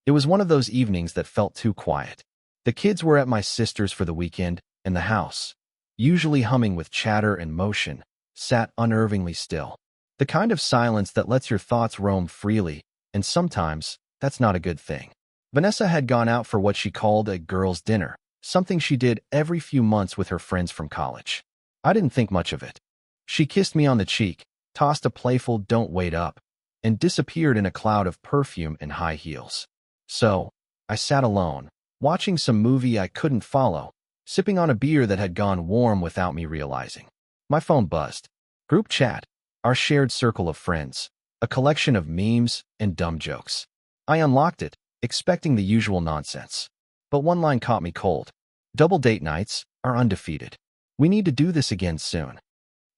It was one of those evenings that felt too quiet. The kids were at my sister's for the weekend, and the house, usually humming with chatter and motion, sat unnervingly still. The kind of silence that lets your thoughts roam freely, and sometimes that's not a good thing. Vanessa had gone out for what she called a girls' dinner, something she did every few months with her friends from college. I didn't think much of it. She kissed me on the cheek, tossed a playful "don't wait up," and disappeared in a cloud of perfume and high heels. So, I sat alone, watching some movie I couldn't follow, sipping on a beer that had gone warm without me realizing. My phone buzzed. Group chat, our shared circle of friends, a collection of memes and dumb jokes. I unlocked it, expecting the usual nonsense. But one line caught me cold. Double date nights are undefeated. We need to do this again soon.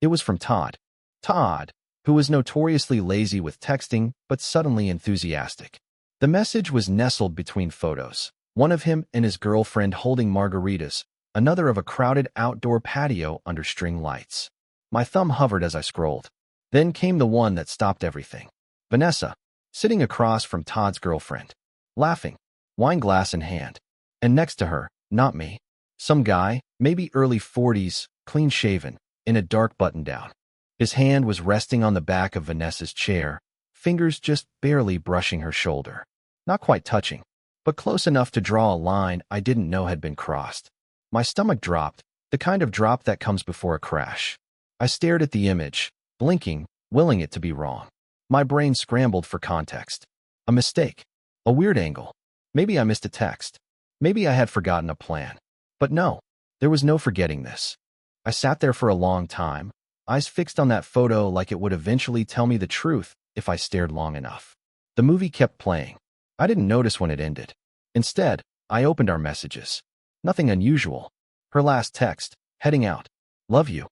It was from Todd. Todd, who was notoriously lazy with texting but suddenly enthusiastic. The message was nestled between photos, one of him and his girlfriend holding margaritas, another of a crowded outdoor patio under string lights. My thumb hovered as I scrolled. Then came the one that stopped everything. Vanessa, sitting across from Todd's girlfriend, laughing, wine glass in hand. And next to her, not me, some guy, maybe early 40s, clean-shaven, in a dark button-down. His hand was resting on the back of Vanessa's chair, fingers just barely brushing her shoulder. Not quite touching, but close enough to draw a line I didn't know had been crossed. My stomach dropped, the kind of drop that comes before a crash. I stared at the image, blinking, willing it to be wrong. My brain scrambled for context. A mistake. A weird angle. Maybe I missed a text. Maybe I had forgotten a plan. But no, there was no forgetting this. I sat there for a long time, eyes fixed on that photo like it would eventually tell me the truth if I stared long enough. The movie kept playing. I didn't notice when it ended. Instead, I opened our messages. Nothing unusual. Her last text, heading out. Love you.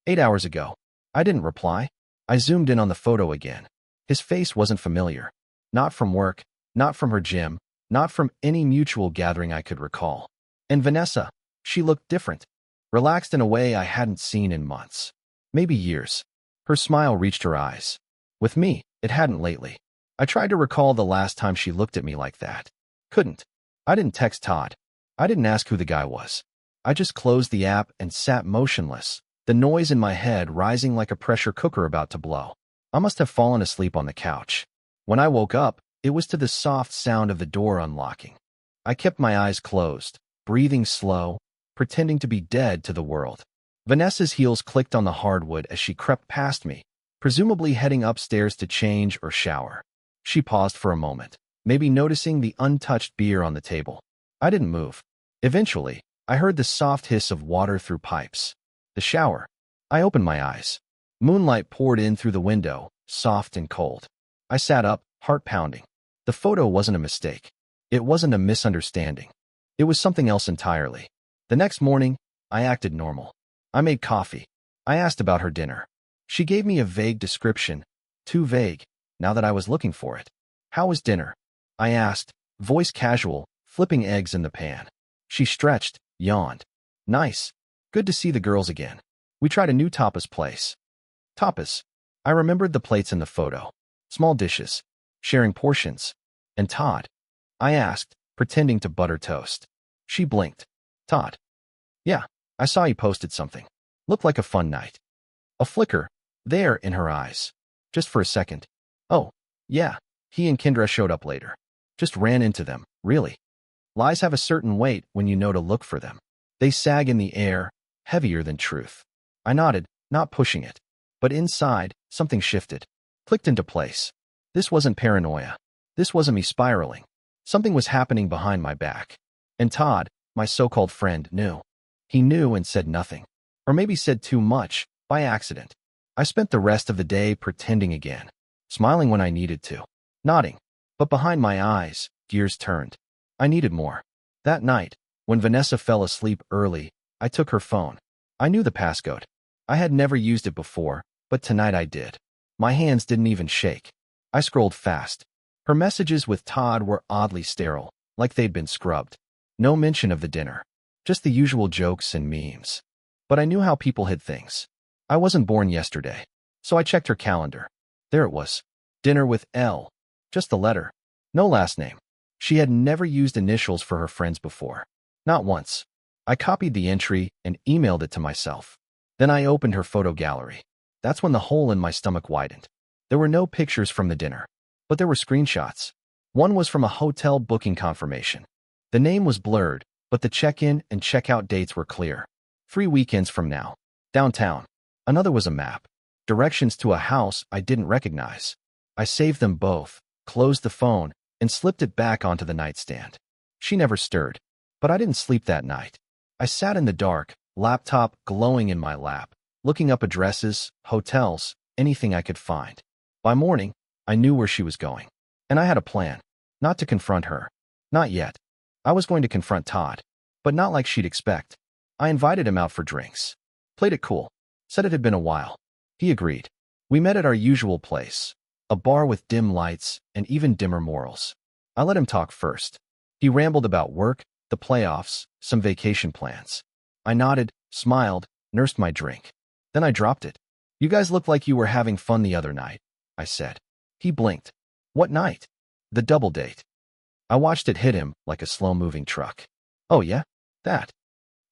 8 hours ago. I didn't reply. I zoomed in on the photo again. His face wasn't familiar. Not from work, not from her gym, not from any mutual gathering I could recall. And Vanessa, she looked different. Relaxed in a way I hadn't seen in months. Maybe years. Her smile reached her eyes. With me, it hadn't lately. I tried to recall the last time she looked at me like that. Couldn't. I didn't text Todd. I didn't ask who the guy was. I just closed the app and sat motionless, the noise in my head rising like a pressure cooker about to blow. I must have fallen asleep on the couch. When I woke up, it was to the soft sound of the door unlocking. I kept my eyes closed, breathing slow, pretending to be dead to the world. Vanessa's heels clicked on the hardwood as she crept past me, presumably heading upstairs to change or shower. She paused for a moment, maybe noticing the untouched beer on the table. I didn't move. Eventually, I heard the soft hiss of water through pipes. The shower. I opened my eyes. Moonlight poured in through the window, soft and cold. I sat up, heart pounding. The photo wasn't a mistake. It wasn't a misunderstanding. It was something else entirely. The next morning, I acted normal. I made coffee. I asked about her dinner. She gave me a vague description, too vague, now that I was looking for it. How was dinner? I asked, voice casual, flipping eggs in the pan. She stretched, yawned. Nice. Good to see the girls again. We tried a new tapas place. Tapas. I remembered the plates in the photo. Small dishes. Sharing portions. And Todd? I asked, pretending to butter toast. She blinked. Todd. Yeah, I saw you posted something. Looked like a fun night. A flicker, there in her eyes. Just for a second. Oh, yeah, he and Kendra showed up later. Just ran into them, really. Lies have a certain weight when you know to look for them. They sag in the air, heavier than truth. I nodded, not pushing it. But inside, something shifted. Clicked into place. This wasn't paranoia. This wasn't me spiraling. Something was happening behind my back. And Todd, my so-called friend, knew. He knew and said nothing. Or maybe said too much, by accident. I spent the rest of the day pretending again. Smiling when I needed to. Nodding. But behind my eyes, gears turned. I needed more. That night, when Vanessa fell asleep early, I took her phone. I knew the passcode. I had never used it before, but tonight I did. My hands didn't even shake. I scrolled fast. Her messages with Todd were oddly sterile, like they'd been scrubbed. No mention of the dinner. Just the usual jokes and memes. But I knew how people hid things. I wasn't born yesterday, so I checked her calendar. There it was. Dinner with L. Just the letter. No last name. She had never used initials for her friends before. Not once. I copied the entry and emailed it to myself. Then I opened her photo gallery. That's when the hole in my stomach widened. There were no pictures from the dinner, but there were screenshots. One was from a hotel booking confirmation. The name was blurred, but the check-in and check-out dates were clear. 3 weekends from now. Downtown. Another was a map. Directions to a house I didn't recognize. I saved them both, closed the phone, and slipped it back onto the nightstand. She never stirred, but I didn't sleep that night. I sat in the dark, laptop glowing in my lap, looking up addresses, hotels, anything I could find. By morning, I knew where she was going. And I had a plan. Not to confront her. Not yet. I was going to confront Todd, but not like she'd expect. I invited him out for drinks. Played it cool. Said it had been a while. He agreed. We met at our usual place, a bar with dim lights and even dimmer morals. I let him talk first. He rambled about work, the playoffs, some vacation plans. I nodded, smiled, nursed my drink. Then I dropped it. You guys looked like you were having fun the other night, I said. He blinked. What night? The double date. I watched it hit him like a slow-moving truck. Oh yeah? That.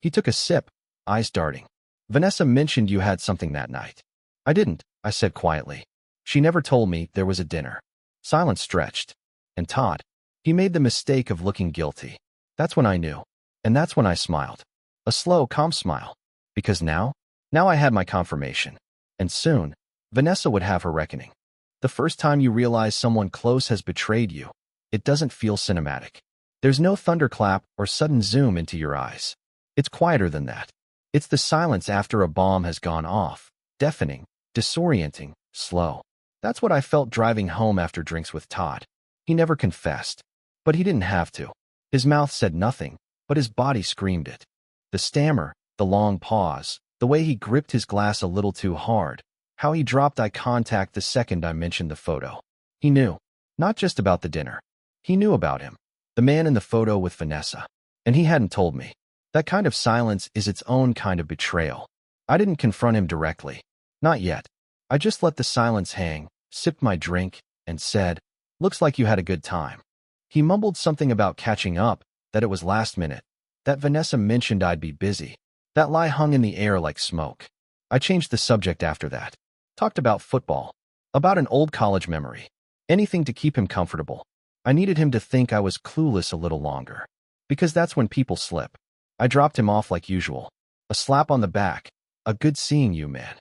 He took a sip, eyes darting. Vanessa mentioned you had something that night. I didn't, I said quietly. She never told me there was a dinner. Silence stretched. And Todd. He made the mistake of looking guilty. That's when I knew. And that's when I smiled. A slow, calm smile. Because now I had my confirmation. And soon, Vanessa would have her reckoning. The first time you realize someone close has betrayed you, it doesn't feel cinematic. There's no thunderclap or sudden zoom into your eyes. It's quieter than that. It's the silence after a bomb has gone off. Deafening, disorienting, slow. That's what I felt driving home after drinks with Todd. He never confessed. But he didn't have to. His mouth said nothing, but his body screamed it. The stammer, the long pause, the way he gripped his glass a little too hard, how he dropped eye contact the second I mentioned the photo. He knew. Not just about the dinner. He knew about him. The man in the photo with Vanessa. And he hadn't told me. That kind of silence is its own kind of betrayal. I didn't confront him directly. Not yet. I just let the silence hang, sipped my drink, and said, "Looks like you had a good time." He mumbled something about catching up, that it was last minute, that Vanessa mentioned I'd be busy. That lie hung in the air like smoke. I changed the subject after that. Talked about football. About an old college memory. Anything to keep him comfortable. I needed him to think I was clueless a little longer. Because that's when people slip. I dropped him off like usual. A slap on the back. A good seeing you, man.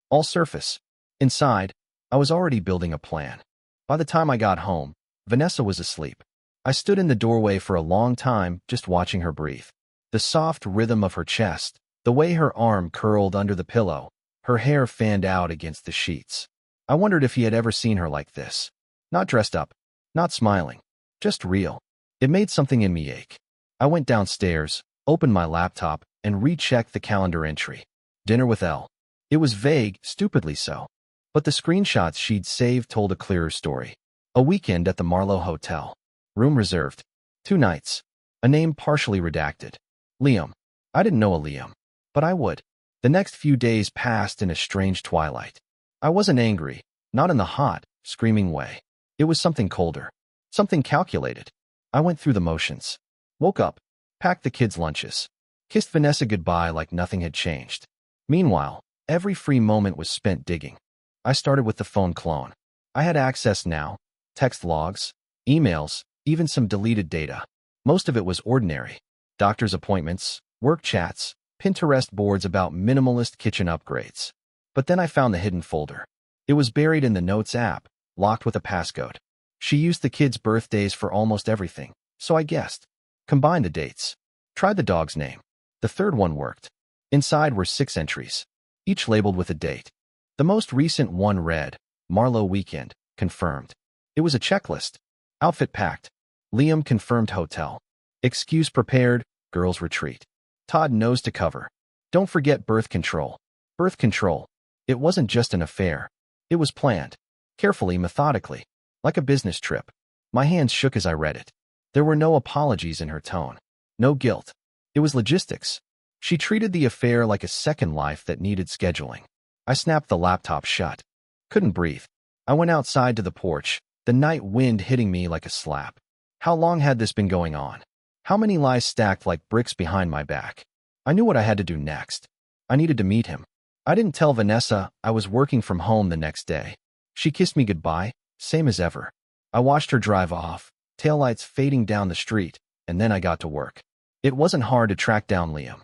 All surface. Inside, I was already building a plan. By the time I got home, Vanessa was asleep. I stood in the doorway for a long time, just watching her breathe. The soft rhythm of her chest, the way her arm curled under the pillow, her hair fanned out against the sheets. I wondered if he had ever seen her like this. Not dressed up, not smiling, just real. It made something in me ache. I went downstairs, opened my laptop, and rechecked the calendar entry. Dinner with Elle. It was vague, stupidly so. But the screenshots she'd saved told a clearer story. A weekend at the Marlowe Hotel. Room reserved. 2 nights. A name partially redacted. Liam. I didn't know a Liam. But I would. The next few days passed in a strange twilight. I wasn't angry, not in the hot, screaming way. It was something colder. Something calculated. I went through the motions. Woke up. Packed the kids' lunches. Kissed Vanessa goodbye like nothing had changed. Meanwhile, every free moment was spent digging. I started with the phone clone. I had access now. Text logs, emails, even some deleted data. Most of it was ordinary. Doctor's appointments, work chats, Pinterest boards about minimalist kitchen upgrades. But then I found the hidden folder. It was buried in the Notes app, locked with a passcode. She used the kids' birthdays for almost everything, so I guessed. Combined the dates. Tried the dog's name. The third one worked. Inside were 6 entries, each labeled with a date. The most recent one read, Marlowe weekend, confirmed. It was a checklist. Outfit packed. Liam confirmed hotel. Excuse prepared, girls retreat. Todd nose to cover. Don't forget birth control. Birth control. It wasn't just an affair. It was planned. Carefully, methodically. Like a business trip. My hands shook as I read it. There were no apologies in her tone. No guilt. It was logistics. She treated the affair like a second life that needed scheduling. I snapped the laptop shut. Couldn't breathe. I went outside to the porch, the night wind hitting me like a slap. How long had this been going on? How many lies stacked like bricks behind my back? I knew what I had to do next. I needed to meet him. I didn't tell Vanessa I was working from home the next day. She kissed me goodbye, same as ever. I watched her drive off, taillights fading down the street, and then I got to work. It wasn't hard to track down Liam.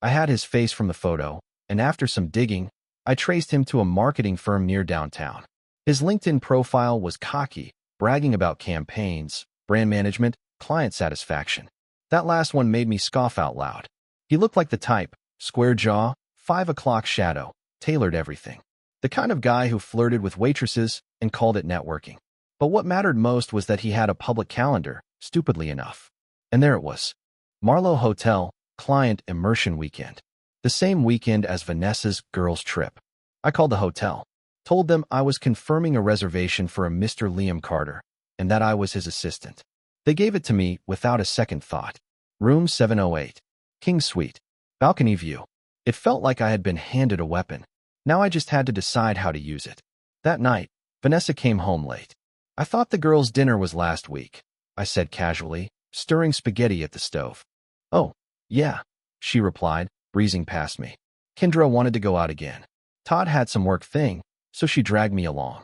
I had his face from the photo, and after some digging, I traced him to a marketing firm near downtown. His LinkedIn profile was cocky, bragging about campaigns, brand management, client satisfaction. That last one made me scoff out loud. He looked like the type, square jaw, 5 o'clock shadow, tailored everything. The kind of guy who flirted with waitresses and called it networking. But what mattered most was that he had a public calendar, stupidly enough. And there it was. Marlowe Hotel, client immersion weekend. The same weekend as Vanessa's girls' trip. I called the hotel, told them I was confirming a reservation for a Mr. Liam Carter, and that I was his assistant. They gave it to me without a second thought. Room 708. King Suite. Balcony view. It felt like I had been handed a weapon. Now I just had to decide how to use it. That night, Vanessa came home late. I thought the girls' dinner was last week, I said casually, stirring spaghetti at the stove. Oh, yeah, she replied, breezing past me. Kendra wanted to go out again. Todd had some work thing, so she dragged me along.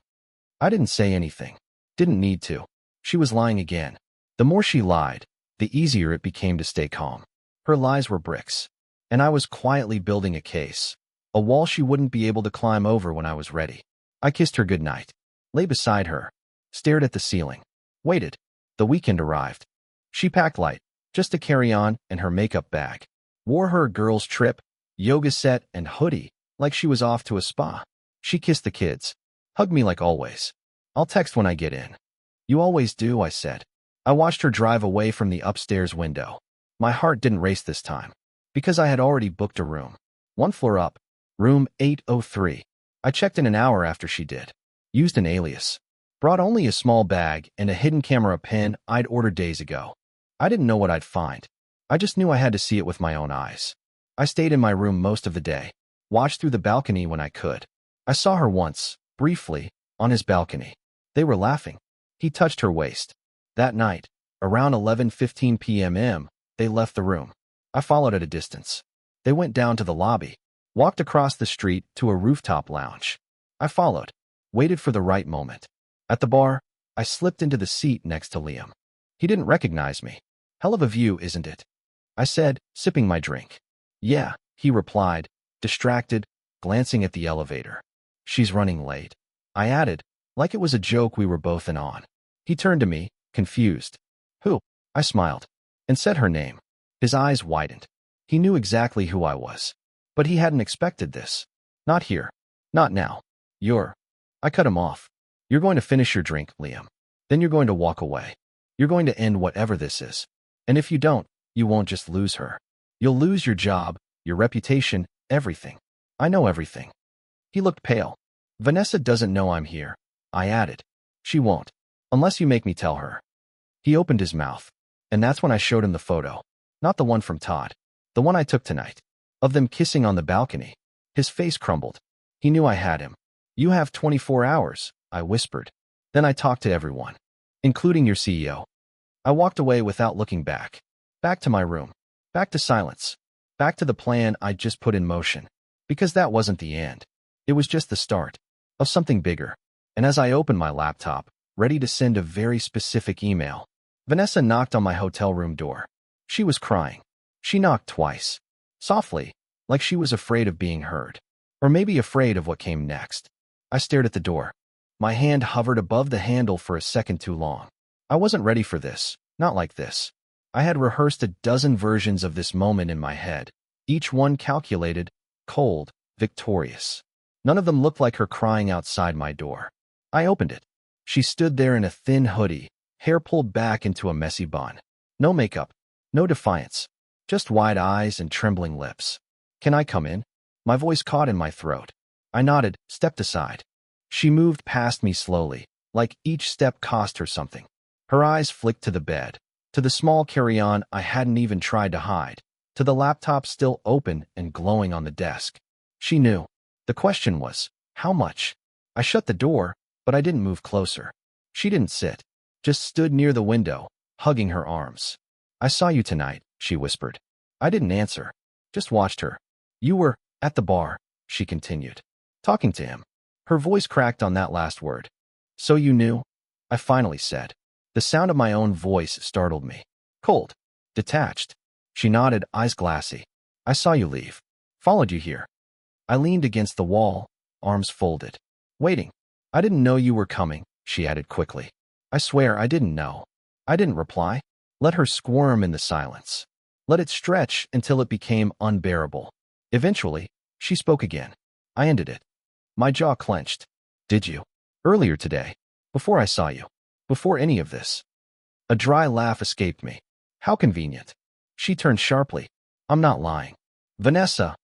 I didn't say anything. Didn't need to. She was lying again. The more she lied, the easier it became to stay calm. Her lies were bricks, and I was quietly building a case, a wall she wouldn't be able to climb over when I was ready. I kissed her goodnight, lay beside her, stared at the ceiling, waited. The weekend arrived. She packed light, just a carry-on and her makeup bag. Wore her girls' trip, yoga set, and hoodie like she was off to a spa. She kissed the kids, hugged me like always. I'll text when I get in. You always do, I said. I watched her drive away from the upstairs window. My heart didn't race this time, because I had already booked a room. 1 floor up, room 803. I checked in an hour after she did. Used an alias. Brought only a small bag and a hidden camera pen I'd ordered days ago. I didn't know what I'd find. I just knew I had to see it with my own eyes. I stayed in my room most of the day, watched through the balcony when I could. I saw her once, briefly, on his balcony. They were laughing. He touched her waist. That night, around 11:15 p.m., they left the room. I followed at a distance. They went down to the lobby, walked across the street to a rooftop lounge. I followed, waited for the right moment. At the bar, I slipped into the seat next to Liam. He didn't recognize me. Hell of a view, isn't it? I said, sipping my drink. Yeah, he replied, distracted, glancing at the elevator. She's running late. I added, like it was a joke we were both in on. He turned to me, confused. Who? I smiled, and said her name. His eyes widened. He knew exactly who I was. But he hadn't expected this. Not here. Not now. I cut him off. You're going to finish your drink, Liam. Then you're going to walk away. You're going to end whatever this is. And if you don't, you won't just lose her. You'll lose your job, your reputation, everything. I know everything. He looked pale. Vanessa doesn't know I'm here, I added. She won't, unless you make me tell her. He opened his mouth, and that's when I showed him the photo. Not the one from Todd. The one I took tonight. Of them kissing on the balcony. His face crumbled. He knew I had him. You have 24 hours, I whispered. Then I talked to everyone, including your CEO. I walked away without looking back. Back to my room. Back to silence. Back to the plan I'd just put in motion. Because that wasn't the end. It was just the start of something bigger. And as I opened my laptop, ready to send a very specific email, Vanessa knocked on my hotel room door. She was crying. She knocked twice. Softly, like she was afraid of being heard. Or maybe afraid of what came next. I stared at the door. My hand hovered above the handle for a second too long. I wasn't ready for this. Not like this. I had rehearsed a dozen versions of this moment in my head. Each one calculated, cold, victorious. None of them looked like her crying outside my door. I opened it. She stood there in a thin hoodie, hair pulled back into a messy bun. No makeup. No defiance. Just wide eyes and trembling lips. Can I come in? My voice caught in my throat. I nodded, stepped aside. She moved past me slowly, like each step cost her something. Her eyes flicked to the bed, to the small carry-on I hadn't even tried to hide, to the laptop still open and glowing on the desk. She knew. The question was, how much? I shut the door, but I didn't move closer. She didn't sit, just stood near the window, hugging her arms. I saw you tonight, she whispered. I didn't answer, just watched her. You were at the bar, she continued, talking to him. Her voice cracked on that last word. So you knew? I finally said. The sound of my own voice startled me. Cold. Detached. She nodded, eyes glassy. I saw you leave. Followed you here. I leaned against the wall, arms folded. Waiting. I didn't know you were coming, she added quickly. I swear I didn't know. I didn't reply. Let her squirm in the silence. Let it stretch until it became unbearable. Eventually, she spoke again. I ended it. My jaw clenched. Did you? Earlier today. Before I saw you. Before any of this. A dry laugh escaped me. How convenient. She turned sharply. I'm not lying. Vanessa,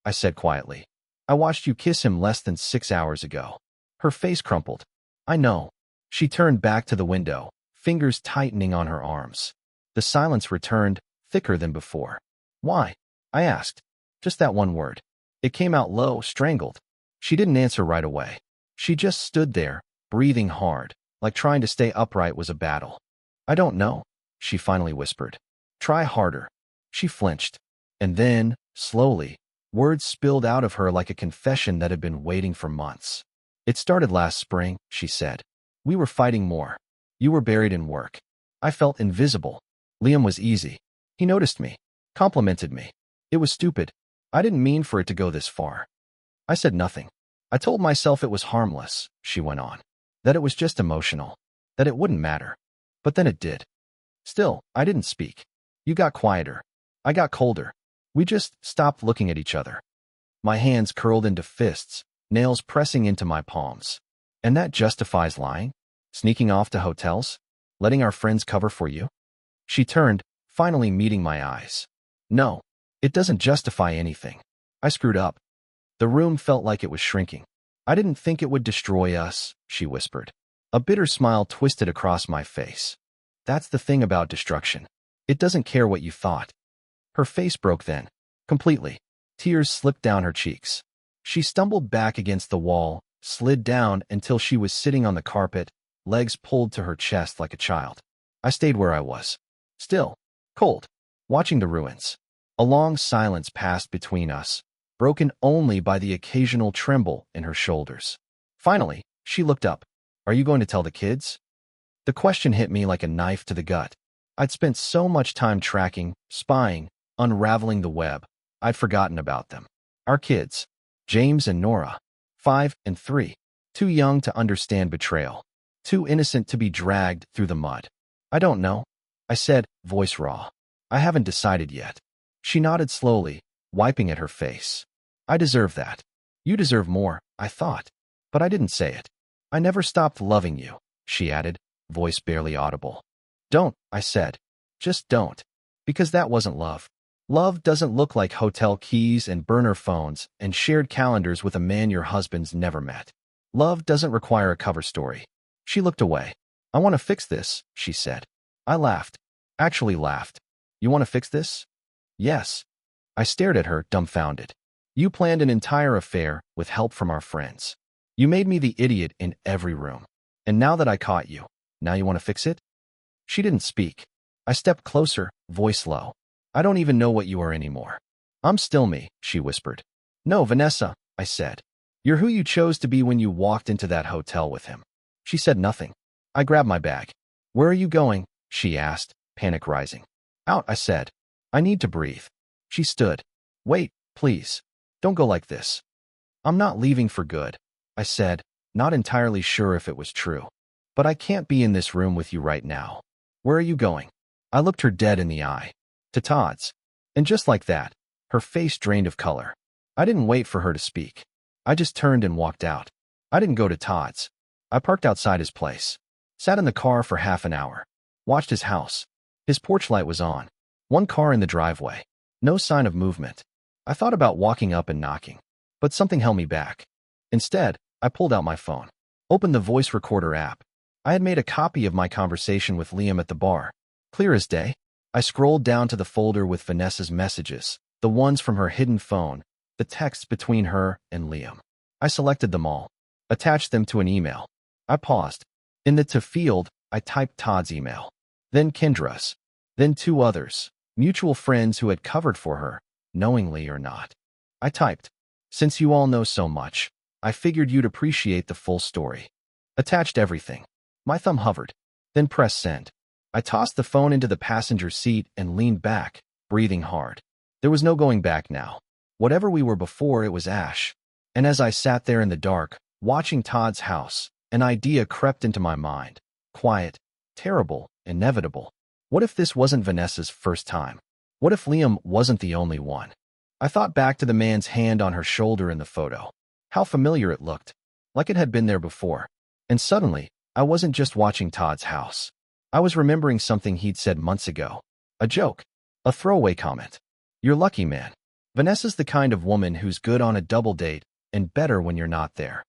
I said quietly. I watched you kiss him less than 6 hours ago. Her face crumpled. I know. She turned back to the window, fingers tightening on her arms. The silence returned, thicker than before. Why? I asked. Just that one word. It came out low, strangled. She didn't answer right away. She just stood there, breathing hard, like trying to stay upright was a battle. I don't know, she finally whispered. Try harder. She flinched. And then, slowly, words spilled out of her like a confession that had been waiting for months. It started last spring, she said. We were fighting more. You were buried in work. I felt invisible. Liam was easy. He noticed me, complimented me. It was stupid. I didn't mean for it to go this far. I said nothing. I told myself it was harmless, she went on. That it was just emotional. That it wouldn't matter. But then it did. Still, I didn't speak. You got quieter. I got colder. We just stopped looking at each other. My hands curled into fists, nails pressing into my palms. And that justifies lying? Sneaking off to hotels? Letting our friends cover for you? She turned, finally meeting my eyes. No, it doesn't justify anything. I screwed up. The room felt like it was shrinking. I didn't think it would destroy us, she whispered. A bitter smile twisted across my face. That's the thing about destruction. It doesn't care what you thought. Her face broke then, completely. Tears slipped down her cheeks. She stumbled back against the wall, slid down until she was sitting on the carpet, legs pulled to her chest like a child. I stayed where I was. Still, cold, watching the ruins. A long silence passed between us, broken only by the occasional tremble in her shoulders. Finally, she looked up. Are you going to tell the kids? The question hit me like a knife to the gut. I'd spent so much time tracking, spying, unraveling the web. I'd forgotten about them. Our kids, James and Nora, 5 and 3, too young to understand betrayal, too innocent to be dragged through the mud. I don't know, I said, voice raw. I haven't decided yet. She nodded slowly, wiping at her face. I deserve that. You deserve more, I thought. But I didn't say it. I never stopped loving you, she added, voice barely audible. Don't, I said. Just don't. Because that wasn't love. Love doesn't look like hotel keys and burner phones and shared calendars with a man your husband's never met. Love doesn't require a cover story. She looked away. I want to fix this, she said. I laughed. Actually laughed. You want to fix this? Yes. I stared at her, dumbfounded. You planned an entire affair with help from our friends. You made me the idiot in every room. And now that I caught you, now you want to fix it? She didn't speak. I stepped closer, voice low. I don't even know what you are anymore. I'm still me, she whispered. No, Vanessa, I said. You're who you chose to be when you walked into that hotel with him. She said nothing. I grabbed my bag. Where are you going? She asked, panic rising. Out, I said. I need to breathe. She stood. Wait, please. Don't go like this. I'm not leaving for good, I said, not entirely sure if it was true. But I can't be in this room with you right now. Where are you going? I looked her dead in the eye. To Todd's. And just like that, her face drained of color. I didn't wait for her to speak. I just turned and walked out. I didn't go to Todd's. I parked outside his place. Sat in the car for half an hour. Watched his house. His porch light was on. One car in the driveway. No sign of movement. I thought about walking up and knocking. But something held me back. Instead, I pulled out my phone. Opened the voice recorder app. I had made a copy of my conversation with Liam at the bar. Clear as day. I scrolled down to the folder with Vanessa's messages, the ones from her hidden phone, the texts between her and Liam. I selected them all, attached them to an email. I paused. In the to field, I typed Todd's email. then Kendra's, then two others, mutual friends who had covered for her, knowingly or not. I typed, "Since you all know so much, I figured you'd appreciate the full story." Attached everything. My thumb hovered, then pressed send. I tossed the phone into the passenger seat and leaned back, breathing hard. There was no going back now. Whatever we were before, it was ash. And as I sat there in the dark, watching Todd's house, an idea crept into my mind. Quiet, terrible, inevitable. What if this wasn't Vanessa's first time? What if Liam wasn't the only one? I thought back to the man's hand on her shoulder in the photo. How familiar it looked, like it had been there before. And suddenly, I wasn't just watching Todd's house. I was remembering something he'd said months ago. A joke. A throwaway comment. "You're lucky, man. Vanessa's the kind of woman who's good on a double date and better when you're not there."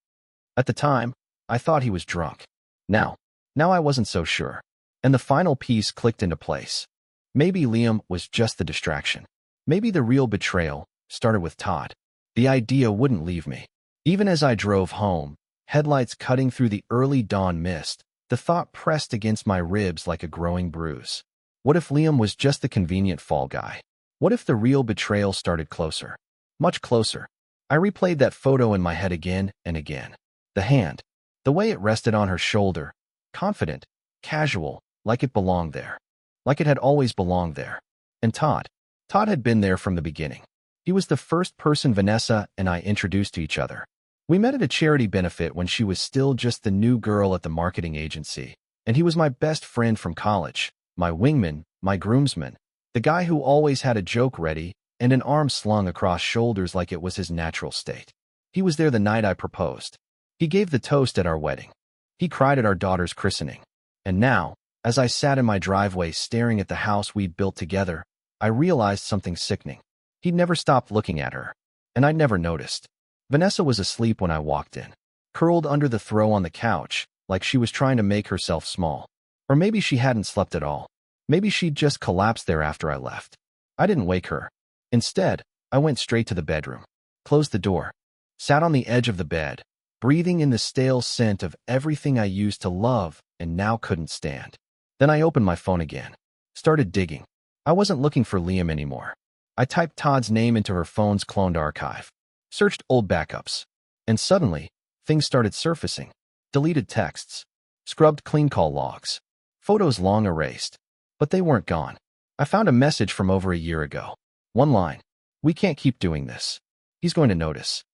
At the time, I thought he was drunk. Now I wasn't so sure. And the final piece clicked into place. Maybe Liam was just the distraction. Maybe the real betrayal started with Todd. The idea wouldn't leave me. Even as I drove home, headlights cutting through the early dawn mist, the thought pressed against my ribs like a growing bruise. What if Liam was just the convenient fall guy? What if the real betrayal started closer? Much closer. I replayed that photo in my head again and again. The hand, the way it rested on her shoulder, confident, casual, like it belonged there. Like it had always belonged there. And Todd had been there from the beginning. He was the first person Vanessa and I introduced to each other. We met at a charity benefit when she was still just the new girl at the marketing agency, and he was my best friend from college, my wingman, my groomsman, the guy who always had a joke ready and an arm slung across shoulders like it was his natural state. He was there the night I proposed. He gave the toast at our wedding. He cried at our daughter's christening. And now, as I sat in my driveway staring at the house we'd built together, I realized something sickening. He'd never stopped looking at her, and I'd never noticed. Vanessa was asleep when I walked in, curled under the throw on the couch, like she was trying to make herself small. Or maybe she hadn't slept at all. Maybe she'd just collapsed there after I left. I didn't wake her. Instead, I went straight to the bedroom, closed the door, sat on the edge of the bed, breathing in the stale scent of everything I used to love and now couldn't stand. Then I opened my phone again, started digging. I wasn't looking for Liam anymore. I typed Todd's name into her phone's cloned archive, searched old backups, and suddenly, things started surfacing. Deleted texts, scrubbed clean call logs, photos long erased. But they weren't gone. I found a message from over a year ago. One line, "We can't keep doing this. He's going to notice."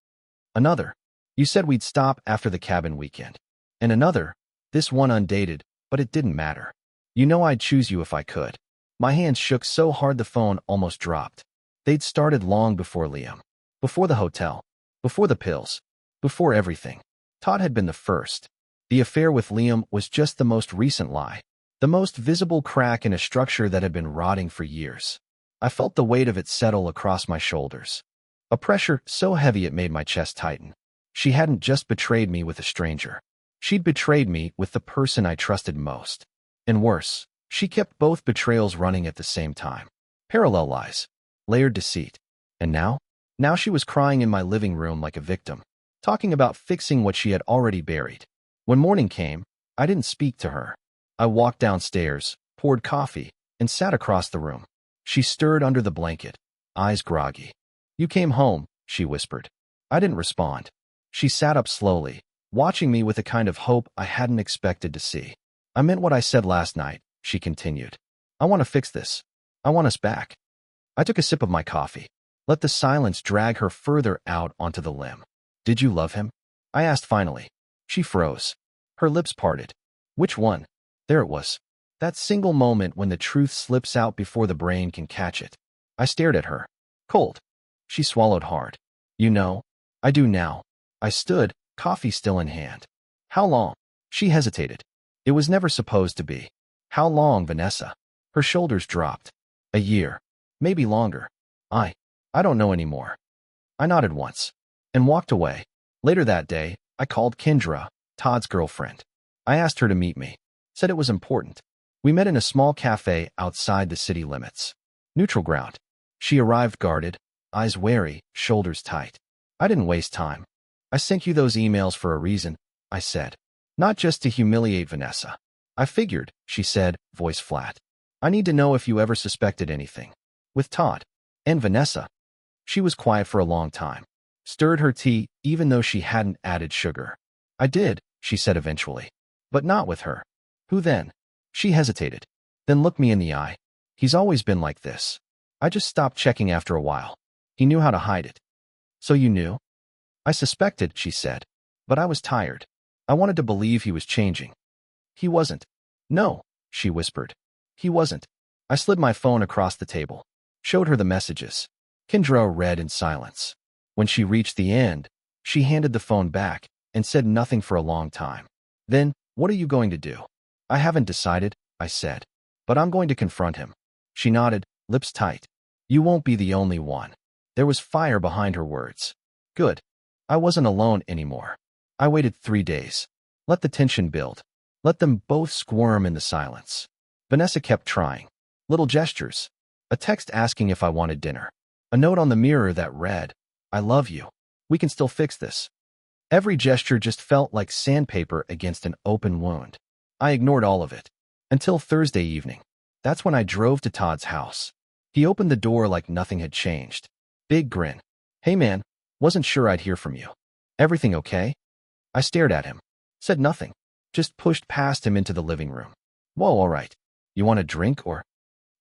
Another, "You said we'd stop after the cabin weekend." And another, this one undated, but it didn't matter. "You know I'd choose you if I could." My hands shook so hard the phone almost dropped. They'd started long before Liam. Before the hotel. Before the pills. Before everything. Todd had been the first. The affair with Liam was just the most recent lie. The most visible crack in a structure that had been rotting for years. I felt the weight of it settle across my shoulders. A pressure so heavy it made my chest tighten. She hadn't just betrayed me with a stranger. She'd betrayed me with the person I trusted most. And worse, she kept both betrayals running at the same time. Parallel lies. Layered deceit. And now she was crying in my living room like a victim, talking about fixing what she had already buried. When morning came, I didn't speak to her. I walked downstairs, poured coffee, and sat across the room. She stirred under the blanket, eyes groggy. "You came home," she whispered. I didn't respond. She sat up slowly, watching me with a kind of hope I hadn't expected to see. "I meant what I said last night," she continued. "I want to fix this. I want us back." I took a sip of my coffee, let the silence drag her further out onto the limb. "Did you love him?" I asked finally. She froze. Her lips parted. Which one? There it was. That single moment when the truth slips out before the brain can catch it. I stared at her. Cold. She swallowed hard. "You know, I do now." I stood, coffee still in hand. "How long?" She hesitated. "It was never supposed to be." "How long, Vanessa?" Her shoulders dropped. "A year. Maybe longer. I don't know anymore." I nodded once and walked away. Later that day, I called Kendra, Todd's girlfriend. I asked her to meet me. Said it was important. We met in a small cafe outside the city limits. Neutral ground. She arrived guarded, eyes wary, shoulders tight. I didn't waste time. "I sent you those emails for a reason," I said. "Not just to humiliate Vanessa. I figured, she said, voice flat. I need to know if you ever suspected anything. With Todd. And Vanessa. She was quiet for a long time. Stirred her tea, even though she hadn't added sugar. I did, she said eventually. But not with her. Who then? She hesitated. Then looked me in the eye. He's always been like this. I just stopped checking after a while. He knew how to hide it. So you knew? I suspected, she said. But I was tired. I wanted to believe he was changing. He wasn't. No, she whispered. He wasn't. I slid my phone across the table. Showed her the messages. Kendra read in silence. When she reached the end, she handed the phone back and said nothing for a long time. Then, what are you going to do? I haven't decided, I said. But I'm going to confront him. She nodded, lips tight. You won't be the only one. There was fire behind her words. Good. I wasn't alone anymore. I waited 3 days. Let the tension build. Let them both squirm in the silence. Vanessa kept trying. Little gestures. A text asking if I wanted dinner. A note on the mirror that read, I love you. We can still fix this. Every gesture just felt like sandpaper against an open wound. I ignored all of it. Until Thursday evening. That's when I drove to Todd's house. He opened the door like nothing had changed. Big grin. Hey man, wasn't sure I'd hear from you. Everything okay? I stared at him. Said nothing. Just pushed past him into the living room. Whoa, all right. You want a drink or?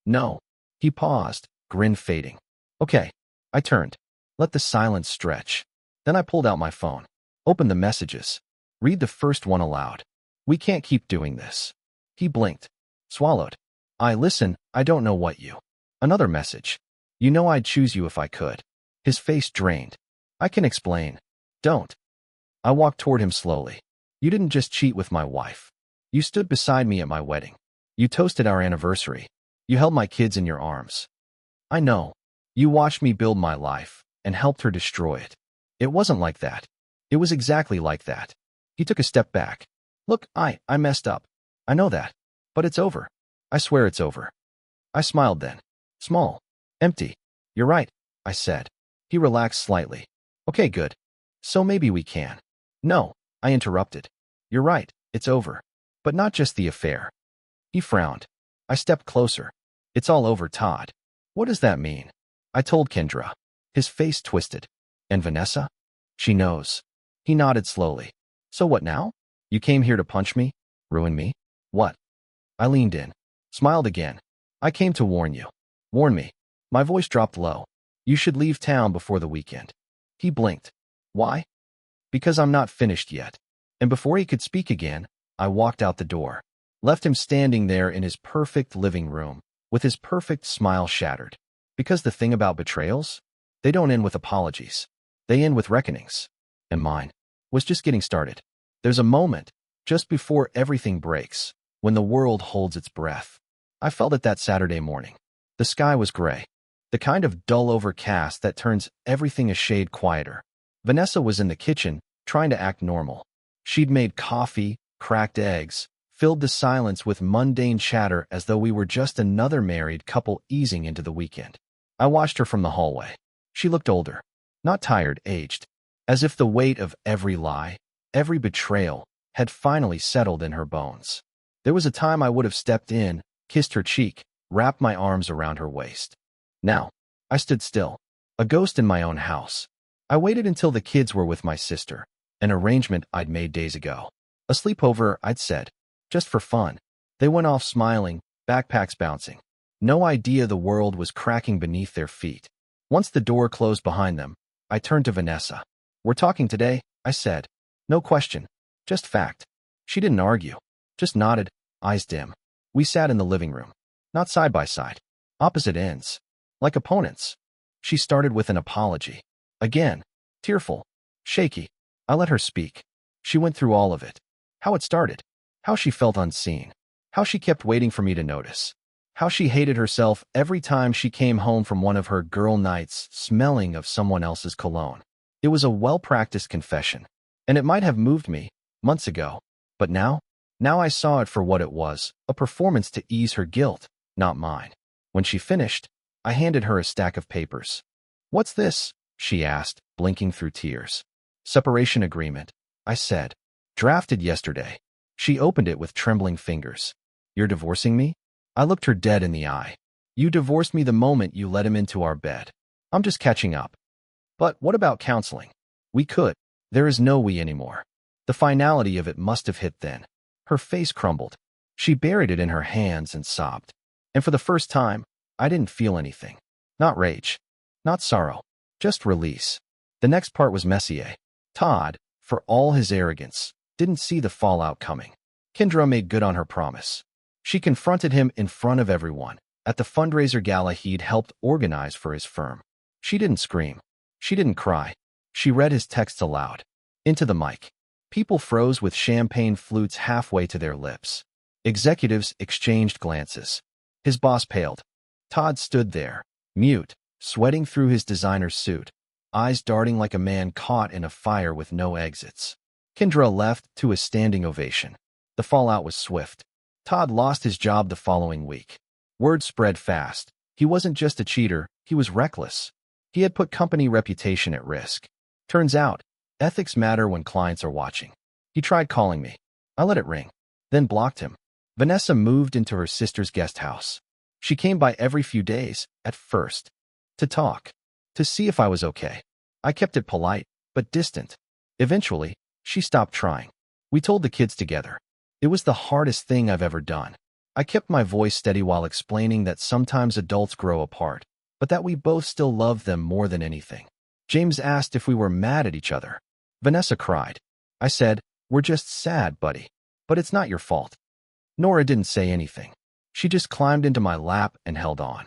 No. He paused, grin fading. Okay. I turned. Let the silence stretch. Then I pulled out my phone. Opened the messages. Read the first one aloud. We can't keep doing this. He blinked. Swallowed. Listen, I don't know what you. Another message. You know I'd choose you if I could. His face drained. I can explain. Don't. I walked toward him slowly. You didn't just cheat with my wife. You stood beside me at my wedding. You toasted our anniversary. You held my kids in your arms. I know. You watched me build my life and helped her destroy it. It wasn't like that. It was exactly like that. He took a step back. Look, I messed up. I know that. But it's over. I swear it's over. I smiled then. Small. Empty. You're right, I said. He relaxed slightly. Okay, good. So maybe we can. No, I interrupted. You're right, it's over. But not just the affair. He frowned. I stepped closer. It's all over, Todd. What does that mean? I told Kendra. His face twisted. And Vanessa? She knows. He nodded slowly. So what now? You came here to punch me? Ruin me? What? I leaned in. Smiled again. I came to warn you. Warn me. My voice dropped low. You should leave town before the weekend. He blinked. Why? Because I'm not finished yet. And before he could speak again, I walked out the door. Left him standing there in his perfect living room, with his perfect smile shattered. Because the thing about betrayals? They don't end with apologies. They end with reckonings. And mine was just getting started. There's a moment, just before everything breaks, when the world holds its breath. I felt it that Saturday morning. The sky was gray. The kind of dull overcast that turns everything a shade quieter. Vanessa was in the kitchen, trying to act normal. She'd made coffee, cracked eggs, filled the silence with mundane chatter as though we were just another married couple easing into the weekend. I watched her from the hallway. She looked older. Not tired, aged. As if the weight of every lie, every betrayal, had finally settled in her bones. There was a time I would have stepped in, kissed her cheek, wrapped my arms around her waist. Now, I stood still, a ghost in my own house. I waited until the kids were with my sister, an arrangement I'd made days ago. A sleepover, I'd said, just for fun. They went off smiling, backpacks bouncing. No idea the world was cracking beneath their feet. Once the door closed behind them, I turned to Vanessa. We're talking today, I said. No question, just fact. She didn't argue, just nodded, eyes dim. We sat in the living room, not side by side, opposite ends, like opponents. She started with an apology. Again, tearful, shaky. I let her speak. She went through all of it. How it started, how she felt unseen, how she kept waiting for me to notice, how she hated herself every time she came home from one of her girl nights smelling of someone else's cologne. It was a well-practiced confession, and it might have moved me months ago, but now I saw it for what it was, a performance to ease her guilt, not mine. When she finished, I handed her a stack of papers. What's this? She asked, blinking through tears. Separation agreement, I said. Drafted yesterday. She opened it with trembling fingers. You're divorcing me? I looked her dead in the eye. You divorced me the moment you let him into our bed. I'm just catching up. But what about counseling? We could. There is no we anymore. The finality of it must have hit then. Her face crumbled. She buried it in her hands and sobbed. And for the first time, I didn't feel anything. Not rage. Not sorrow. Just release. The next part was Messier. Todd, for all his arrogance, didn't see the fallout coming. Kendra made good on her promise. She confronted him in front of everyone, at the fundraiser gala he'd helped organize for his firm. She didn't scream. She didn't cry. She read his texts aloud. Into the mic. People froze with champagne flutes halfway to their lips. Executives exchanged glances. His boss paled. Todd stood there, mute, sweating through his designer suit, eyes darting like a man caught in a fire with no exits. Kendra left to a standing ovation. The fallout was swift. Todd lost his job the following week. Word spread fast. He wasn't just a cheater, he was reckless. He had put company reputation at risk. Turns out, ethics matter when clients are watching. He tried calling me. I let it ring, then blocked him. Vanessa moved into her sister's guest house. She came by every few days, at first, to talk, to see if I was okay. I kept it polite, but distant. Eventually, she stopped trying. We told the kids together. It was the hardest thing I've ever done. I kept my voice steady while explaining that sometimes adults grow apart, but that we both still love them more than anything. James asked if we were mad at each other. Vanessa cried. I said, we're just sad, buddy. But it's not your fault. Nora didn't say anything. She just climbed into my lap and held on.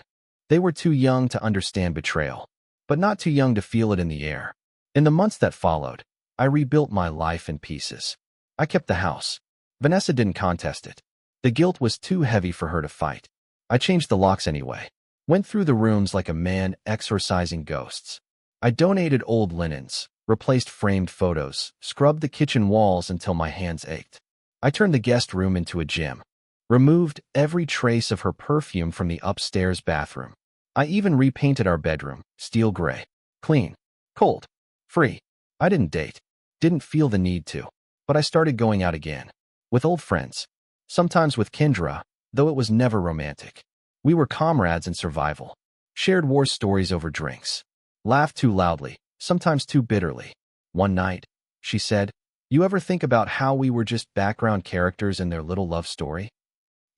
They were too young to understand betrayal, but not too young to feel it in the air. In the months that followed, I rebuilt my life in pieces. I kept the house. Vanessa didn't contest it. The guilt was too heavy for her to fight. I changed the locks anyway. Went through the rooms like a man exorcising ghosts. I donated old linens, replaced framed photos, scrubbed the kitchen walls until my hands ached. I turned the guest room into a gym. Removed every trace of her perfume from the upstairs bathroom. I even repainted our bedroom, steel gray. Clean. Cold. Free. I didn't date. Didn't feel the need to. But I started going out again. With old friends. Sometimes with Kendra, though it was never romantic. We were comrades in survival. Shared war stories over drinks. Laughed too loudly, sometimes too bitterly. One night, she said, you ever think about how we were just background characters in their little love story?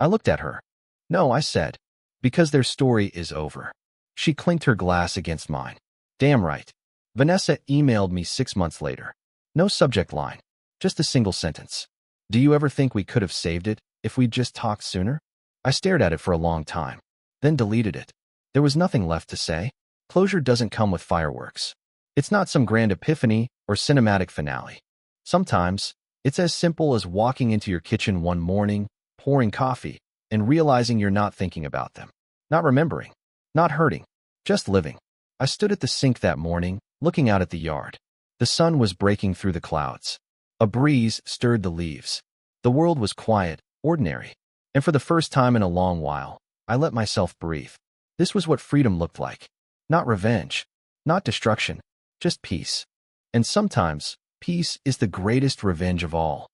I looked at her. No, I said, because their story is over. She clinked her glass against mine. Damn right. Vanessa emailed me 6 months later. No subject line, just a single sentence. Do you ever think we could have saved it if we'd just talked sooner? I stared at it for a long time, then deleted it. There was nothing left to say. Closure doesn't come with fireworks. It's not some grand epiphany or cinematic finale. Sometimes, it's as simple as walking into your kitchen one morning, pouring coffee, and realizing you're not thinking about them. Not remembering. Not hurting. Just living. I stood at the sink that morning, looking out at the yard. The sun was breaking through the clouds. A breeze stirred the leaves. The world was quiet, ordinary. And for the first time in a long while, I let myself breathe. This was what freedom looked like. Not revenge. Not destruction. Just peace. And sometimes, peace is the greatest revenge of all.